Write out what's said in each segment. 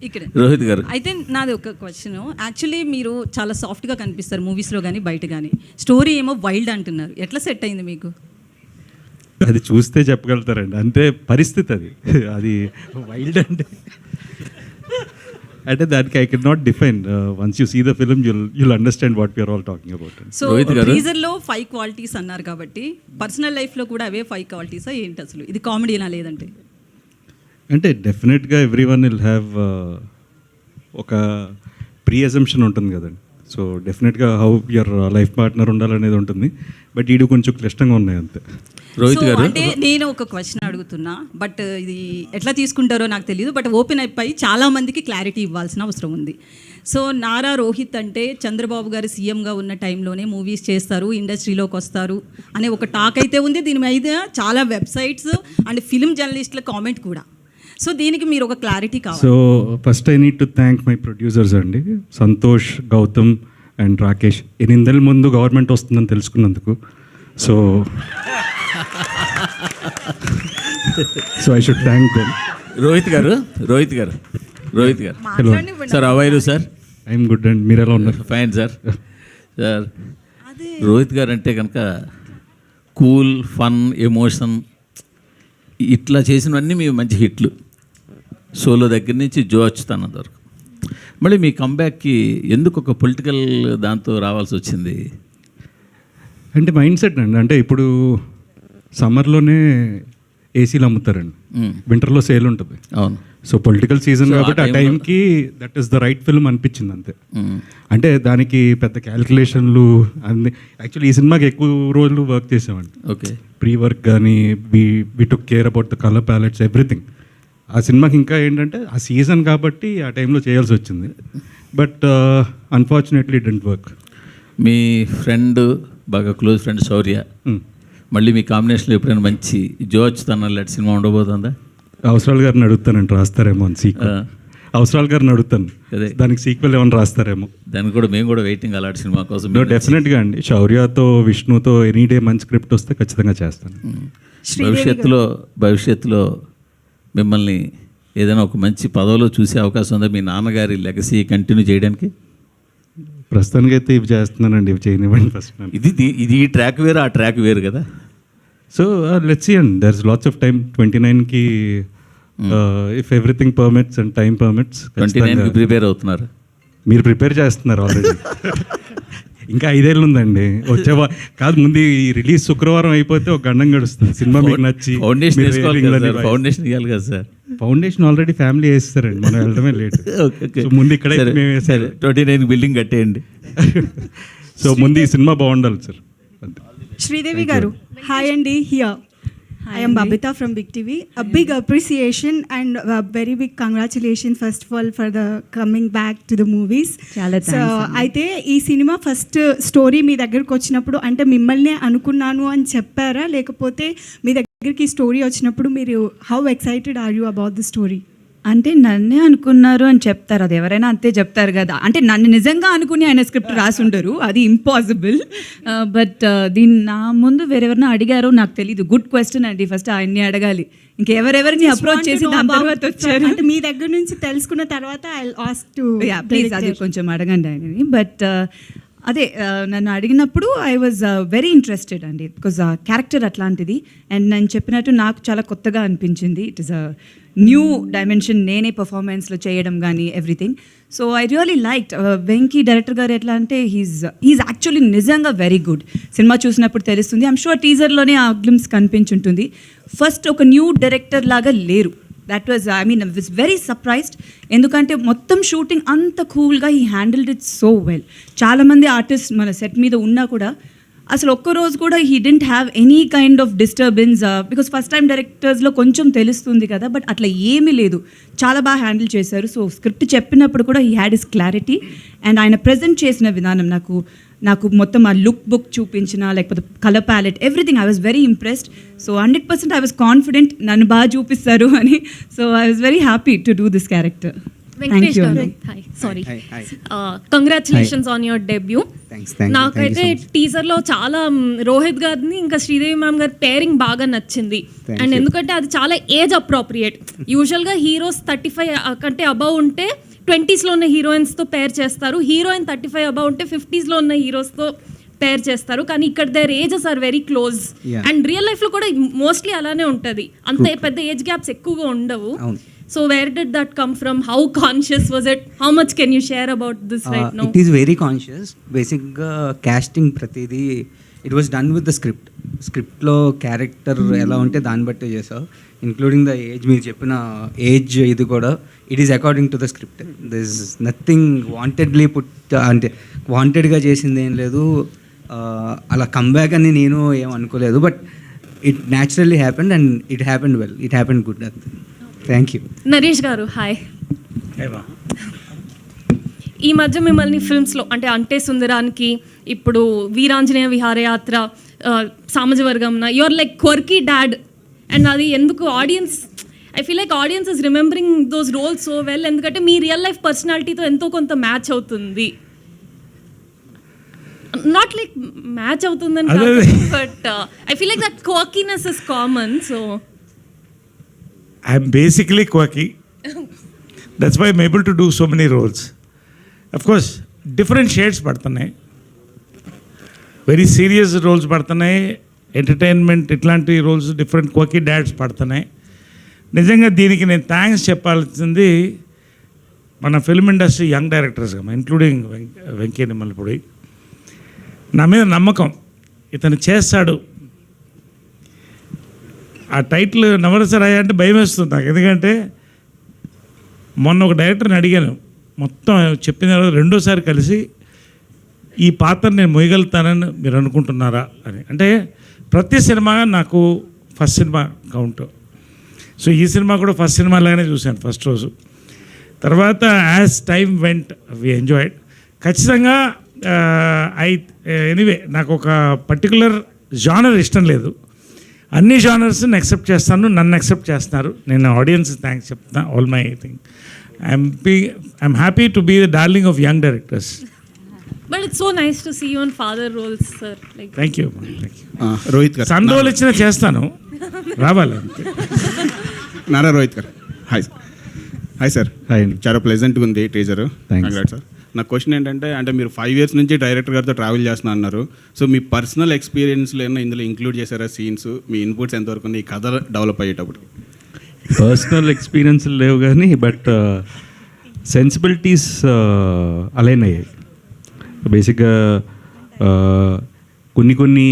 ఇక్కడ రోహిత్ గారు. అయితే నాది ఒక క్వశ్చన్. యాక్చువల్లీ మీరు చాలా సాఫ్ట్గా కనిపిస్తారు మూవీస్లో కానీ బయట కానీ, స్టోరీ ఏమో వైల్డ్ అంటున్నారు. ఎట్లా సెట్ అయింది మీకు? అది చూస్తే చెప్పగలుగుతారండి, అంతే పరిస్థితి అది. అది వైల్డ్ అంటే దానికి I can not define. Once you see the film you'll understand what we're all talking about. So టీజర్లో 5 క్వాలిటీస్ అన్నారు కాబట్టి పర్సనల్ లైఫ్లో కూడా అవే 5 క్వాలిటీసా ఏంటి అసలు? ఇది కామెడీనా లేదంటే? అంటే డెఫినెట్గా ఎవ్రీ వన్ విల్ హ్యావ్ ఒక ప్రీ అజంప్షన్ ఉంటుంది కదండి. సో డెఫినెట్గా హౌ యువర్ లైఫ్ పార్ట్నర్ ఉండాలనేది ఉంటుంది. బట్ ఈడు కొంచెం క్లిష్టంగా ఉన్నాయి అంతే. రోహిత్ గారు, అంటే నేను ఒక క్వశ్చన్ అడుగుతున్నా, బట్ ఇది ఎట్లా తీసుకుంటారో నాకు తెలియదు. బట్ ఓపెన్ అయిపోయి చాలా మందికి క్లారిటీ ఇవ్వాల్సిన అవసరం ఉంది. సో నారా రోహిత్ అంటే చంద్రబాబు గారు సీఎంగా ఉన్న టైంలోనే మూవీస్ చేస్తారు, ఇండస్ట్రీలోకి వస్తారు అనే ఒక టాక్ అయితే ఉంది. దీని మీద చాలా వెబ్సైట్స్ అండ్ ఫిల్మ్ జర్నలిస్టుల కామెంట్ కూడా. సో దీనికి మీరు ఒక క్లారిటీ కావాలి. So first I need to thank my producers అండి, సంతోష్, గౌతమ్ అండ్ రాకేష్. 8 నెలల ముందు గవర్నమెంట్ వస్తుందని తెలుసుకున్నందుకు. So I should thank them. Rohit గారు hello sir, how are you sir. I'm good and మీరు ఎలా ఉన్నారు? Fine sir. సార్, రోహిత్ గారు అంటే కనుక కూల్, ఫన్, ఎమోషన్ ఇట్లా చేసినవన్నీ మీ మంచి హిట్లు. సోలో దగ్గర నుంచి జో అచ్యుతానంద వరకు. మళ్ళీ మీ కంబ్యాక్కి ఎందుకు ఒక పొలిటికల్ దాంతో రావాల్సి వచ్చింది? అంటే మైండ్ సెట్ అండి. అంటే ఇప్పుడు సమ్మర్లోనే ఏసీలు అమ్ముతారండి, వింటర్లో సేల్ ఉంటుంది. అవును. సో పొలిటికల్ సీజన్ కాబట్టి ఆ టైంకి that is the right film అనిపించింది అంతే. అంటే దానికి పెద్ద క్యాల్కులేషన్లు అన్ని. యాక్చువల్లీ ఈ సినిమాకి ఎక్కువ రోజులు వర్క్ చేసామండి. ఓకే. ప్రీ వర్క్ కానీ we took care about the colour palettes, everything. ఆ సినిమాకి ఇంకా ఏంటంటే ఆ సీజన్ కాబట్టి ఆ టైంలో చేయాల్సి వచ్చింది. But unfortunately it didn't work. Me friend, బాగా క్లోజ్ ఫ్రెండ్ శౌర్య, మళ్ళీ మీ కాంబినేషన్లో ఎప్పుడైనా మంచి జో అచ్యుతానంద లాంటి సినిమా ఉండబోతుందా? అవసరాలు గారిని అడుగుతానండి, రాస్తారేమో అని సీక్వెల్. అవసరాలు గారిని అడుగుతాను, దానికి సీక్వెల్ ఏమైనా రాస్తారేమో. దానికి కూడా మేము కూడా వెయిటింగ్ అలాంటి సినిమా కోసం. డెఫినెట్గా అండి, శౌర్యతో, విష్ణుతో ఎనీ డే మంచి స్క్రిప్ట్ వస్తే ఖచ్చితంగా చేస్తాను. భవిష్యత్తులో మిమ్మల్ని ఏదైనా ఒక మంచి పదవిలో చూసే అవకాశం ఉందా? మీ నాన్నగారి లెగసీ కంటిన్యూ చేయడానికి? ప్రస్తుతానికి అయితే ఇవి చేస్తున్నానండి, ఇవి చేయనివ్వండి ఫస్ట్. ఇది ఈ ట్రాక్ వేరు, ఆ ట్రాక్ వేరు కదా. So let's see and there is lots of time. 29కి if everything permits and time permits. 29కి ప్రిపేర్ అవుతున్నారు? మీరు ప్రిపేర్ చేస్తున్నారు ఆల్రెడీ. ఇంకా 5 ఏళ్ళు ఉందండి. కాదు, ముందు ఈ రిలీజ్ శుక్రవారం అయిపోతే ఒక గండం గడుస్తుంది. సినిమా మీకు నచ్చి ఫౌండేషన్ ఇవ్వాలి కదా సార్. ఫౌండేషన్ ఆల్రెడీ ఫ్యామిలీ వేస్తారండి, మనం వెళ్ళడమే లేట్. సో ముందు ఇక్కడ 29 బిల్డింగ్ కట్టేయండి. సో ముందు ఈ సినిమా బాగుండాలి sir. Sridevi Garu, hi Andy here. I am Babita from Big TV. A big appreciation and a very big congratulations first of all for the coming back to the movies. So అయితే ఈ cinema first story మీ దగ్గరకు వచ్చినప్పుడు అంటే మిమ్మల్ని అనుకున్నాను అని చెప్పారా, లేకపోతే మీ దగ్గరికి స్టోరీ వచ్చినప్పుడు మీరు how excited are you about the story? అంటే నన్నే అనుకున్నారు అని చెప్తారు, అది ఎవరైనా అంతే చెప్తారు కదా. అంటే నన్ను నిజంగా అనుకుని ఆయన స్క్రిప్ట్ రాసుండరు, అది ఇంపాసిబుల్. బట్ దీన్ని నా ముందు వేరెవరినో అడిగారో నాకు తెలీదు. గుడ్ క్వశ్చన్ అండి, ఫస్ట్ ఆయన్ని అడగాలి. ఇంకెవరెవరిని అప్రోచ్ చేసి దాని తర్వాత వచ్చారు అంటే మీ దగ్గర నుంచి తెలుసుకున్న తర్వాత ఐ ఆస్క్ టు ప్లీజ్ అది కొంచెం అడగండి ఆయనని. బట్ అదే నన్ను అడిగినప్పుడు ఐ వాజ్ వెరీ ఇంట్రెస్టెడ్ అండి, బికాజ్ ఆ క్యారెక్టర్ అట్లాంటిది. అండ్ నేను చెప్పినట్టు నాకు చాలా కొత్తగా అనిపించింది. It is a new dimension, నేనే పర్ఫార్మెన్స్లో చేయడం కానీ everything. So I really liked. Venky director గారు ఎట్లా అంటే హీఈస్ యాక్చువల్లీ నిజంగా వెరీ గుడ్. సినిమా చూసినప్పుడు తెలుస్తుంది. ఐమ్ షూర్ టీజర్లోనే ఆ గ్లిమ్స్ కనిపించుంటుంది. ఫస్ట్ ఒక న్యూ డైరెక్టర్ లాగా లేరు. That was I was very surprised. ఎందుకంటే మొత్తం షూటింగ్ అంత కూల్గా he handled it so well. చాలామంది ఆర్టిస్ట్ మన సెట్ మీద ఉన్నా కూడా అసలు ఒక్కరోజు కూడా he didn't have any kind of disturbance, because first time డైరెక్టర్స్లో కొంచెం తెలుస్తుంది కదా, బట్ అట్లా ఏమీ లేదు. చాలా బాగా హ్యాండిల్ చేశారు. సో స్క్రిప్ట్ చెప్పినప్పుడు కూడా he had his clarity. And ఆయన ప్రజెంట్ చేసిన విధానం నాకు మొత్తం ఆ లుక్ బుక్ చూపించిన, లేకపోతే colour palette, everything I was very impressed. So 100% I was confident నన్ను బాగా చూపిస్తారు అని. So I was very happy to do this character. Venkatesh you, garu Anand. Hi sorry Hi, hi. Congratulations on your debut. Thanks you నాకైతే so much. Teaser లో చాలా రోహిత్ గారిని ఇంకా Sridevi ma'am గారి పేరింగ్ బాగా నచ్చింది. Thank and you. ఎందుకంటే అది చాలా ఏజ్ అప్రోప్రియేట్. యూజువల్ గా హీరోస్ 35 కంటే అబవ్ ఉంటే 20s లో ఉన్న హీరోయిన్స్ తో పేర్ చేస్తారు, హీరోయిన్ 35 అబవ్ ఉంటే 50s లో ఉన్న హీరోస్ తో పేర్ చేస్తారు. కానీ ఇక్కడ their ages are very close. Yeah. And real life లో కూడా మోస్ట్లీ అలానే ఉంటది, అంత పెద్ద ఏజ్ గ్యాప్స్ ఎక్కువగా ఉండవు. అవును. So where did that come from? How conscious was it? How much can you share about this right now? It is very conscious. Basically, casting pratidi, it was done with the script. Script lo character ఎలా ఉంటే దాన్ని బట్టే చేసాం, including the age. మీరు చెప్పిన age ఇది కూడా it is according to the script. This is nothing wantedly అంటే వాంటెడ్గా చేసింది ఏం లేదు. అలా కమ్బ్యాక్ అని నేను ఏం అనుకోలేదు, but it naturally happened and it happened well, it happened good. Thank you. Naresh గారు హాయ్. ఈ మధ్య మిమ్మల్ని ఫిల్మ్స్లో అంటే సుందరానికి, ఇప్పుడు Veeranjaneya Viharayatra, Samajavaragamana, your like quirky dad. And అది ఎందుకు audience, I feel like audience is remembering those roles so well, ఎందుకంటే మీ రియల్ లైఫ్ పర్సనాలిటీతో ఎంతో కొంత మ్యాచ్ అవుతుంది. నాట్ లైక్ మ్యాచ్ అవుతుందని కాదు, but I feel like that quirkiness is common. So I'm basically quirky. That's why I'm able to do so many roles. Of course, different shades పడుతున్నాయి. Very serious roles పడుతున్నాయి, entertainment ఇట్లాంటి roles, different quirky dads పడుతున్నాయి. నిజంగా దీనికి నేను thanks చెప్పాల్సింది మన film industry young డైరెక్టర్స్గా, ఇంక్లూడింగ్ వెంకయ్య నిమ్మలపూడి. నా మీద నమ్మకం, ఇతను చేస్తాడు. ఆ టైటిల్ నవరసరాయ అంటే భయం వేస్తుంది నాకు, ఎందుకంటే మొన్న ఒక డైరెక్టర్ని అడిగాను, మొత్తం చెప్పిన తర్వాత రెండోసారి కలిసి ఈ పాత్ర నేను మొయ్యగలుగుతానని మీరు అనుకుంటున్నారా అని. అంటే ప్రతి సినిమా నాకు ఫస్ట్ సినిమా కౌంట్. సో ఈ సినిమా కూడా ఫస్ట్ సినిమా లాగానే చూశాను ఫస్ట్ రోజు. తర్వాత as time went we enjoyed. ఖచ్చితంగా ఎనీవే నాకు ఒక పర్టికులర్ జానర్ ఇష్టం లేదు, అన్ని జానర్స్ని యాక్సెప్ట్ చేస్తాను, నన్ను యాక్సెప్ట్ చేస్తున్నారు. నేను ఆడియన్స్ థ్యాంక్స్ చెప్తాను, all my thing. I'm happy to be the darling of young directors. But it's so nice to see you on father roles sir. Like thank you. Rohit garu, son role ఇచ్చినా చేస్తాను, రావాలి అంతే. నారా రోహిత్ గారు hi sir. Hi sir. Hi అండి. చాలా ప్లెజెంట్గా ఉంది teaser. Thanks. Congrats sir. నా క్వశ్చన్ ఏంటంటే, అంటే మీరు 5 years నుంచి డైరెక్టర్ గారితో ట్రావెల్ చేస్తున్నా అన్నారు. సో మీ పర్సనల్ ఎక్స్పీరియన్స్లో ఏమైనా ఇందులో ఇంక్లూడ్ చేశారా సీన్స్? మీ ఇన్పుట్స్ ఎంతవరకు ఉంది ఈ కథ డెవలప్ అయ్యేటప్పుడు? పర్సనల్ ఎక్స్పీరియన్స్ లేవు కానీ బట్ సెన్సిబిలిటీస్ అలైన్ అయ్యాయి. బేసిక్గా కొన్ని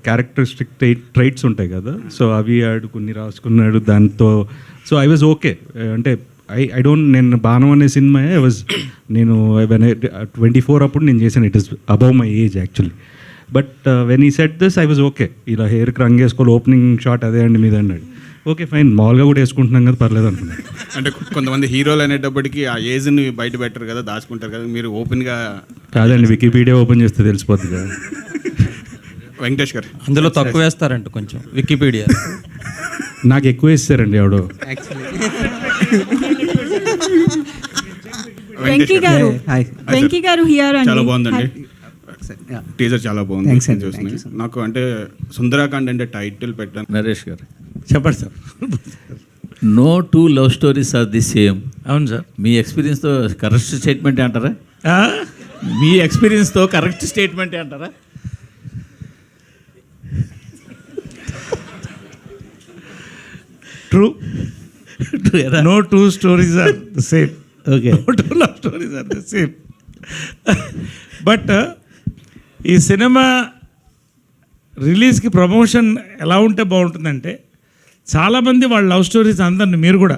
క్యారెక్టరిస్టిక్ ట్రైట్స్ ఉంటాయి కదా, సో అవి ఆడు కొన్ని రాసుకున్నాడు దాంతో. So I was okay. అంటే ఐ డోంట్, నేను బాణం అనే సినిమా నేను 24 అప్పుడు నేను చేశాను. It is above my age actually. But when ఈ set this I was okay. ఇలా హెయిర్కి రంగు వేసుకోవాలి, ఓపెనింగ్ షాట్ అదే అండి మీద అన్నాడు. ఓకే ఫైన్, మామూలుగా కూడా వేసుకుంటున్నాం కదా, పర్లేదు అనుకున్నాను. అంటే కొంతమంది హీరోలు అనేటప్పటికి ఆ ఏజ్ని బయట పెట్టరు కదా, దాచుకుంటారు కదా, మీరు ఓపెన్గా. కాదండి, వికీపీడియా ఓపెన్ చేస్తే తెలిసిపోతుంది కదా. వెంకటేష్ గారు, అందులో తక్కువ వేస్తారంట కొంచెం వికీపీడియా. నాకు ఎక్కువ వేస్తారండి ఎవడో. వెంకీ గారు, హాయ్. వెంకీ గారు హియర్ అండి. చాలా బాగుందండి Yeah. టీజర్, చాలా బాగుంది. Thanks అండి, చూస్తున్నాను. thank you, sir. నాకు అంటే సుందరాకాండ్ అంటే టైటిల్ పెట్టాను. నరేష్ గారు, చెప్పండి sir. No two love stories are the same. అవును సార్. మీ ఎక్స్పీరియన్స్తో కరెక్ట్ స్టేట్మెంట్ అంటారా? మీ ఎక్స్పీరియన్స్తో కరెక్ట్ స్టేట్మెంట్ అంటారా? True. True. No two stories are the same. Okay. No two love stories are the same. But ఈ సినిమా రిలీజ్కి promotion ఎలా ఉంటే బాగుంటుందంటే, చాలామంది వాళ్ళ లవ్ స్టోరీస్ అందరిని, మీరు కూడా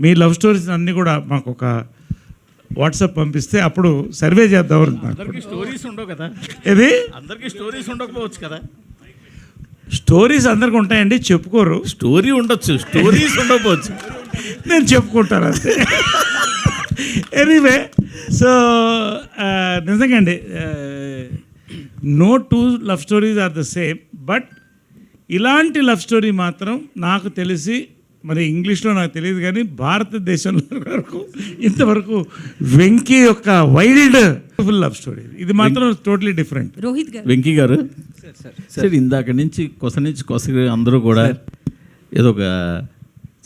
మీ లవ్ స్టోరీస్ అన్నీ కూడా మాకు ఒక వాట్సాప్ పంపిస్తే అప్పుడు సర్వే చేద్దాం. అందరికీ స్టోరీస్ ఉండవు కదా. ఇది అందరికీ స్టోరీస్ ఉండకపోవచ్చు కదా. స్టోరీస్ అందరికి ఉంటాయండి, చెప్పుకోరు. స్టోరీ ఉండొచ్చు, స్టోరీస్ ఉండకపోవచ్చు. నేను చెప్పుకుంటాను అంతే. ఎనీవే, సో నిజంగా అండి, no two love stories are the same. But ఇలాంటి లవ్ స్టోరీ మాత్రం నాకు తెలిసి మరి ఇంగ్లీష్లో నాకు తెలియదు కానీ భారతదేశంలో వరకు ఇంతవరకు వెంకీ యొక్క వైల్డ్ ఫుల్ లవ్ స్టోరీ ఇది మాత్రం టోటలీ డిఫరెంట్. రోహిత్ గారు వెంకీ గారు సార్ ఇందాక నుంచి కొస అందరూ కూడా ఏదో ఒక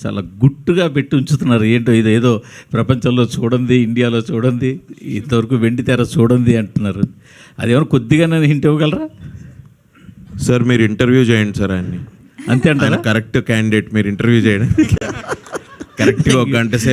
చాలా గుట్టుగా పెట్టి ఉంచుతున్నారు. ఏంటో ఇదేదో ప్రపంచంలో చూడండి, ఇండియాలో చూడండి, ఇంతవరకు వెండి తెర చూడండి అంటున్నారు. అదేమన్నా కొద్దిగా నన్ను హింట్ ఇవ్వగలరా? సార్ మీరు ఇంటర్వ్యూ చేయండి సార్ ఆయన్ని. అంతే అంటారా? కరెక్ట్ క్యాండిడేట్ మీరు ఇంటర్వ్యూ చేయడం. కరెక్ట్గా 1 గంట సేపు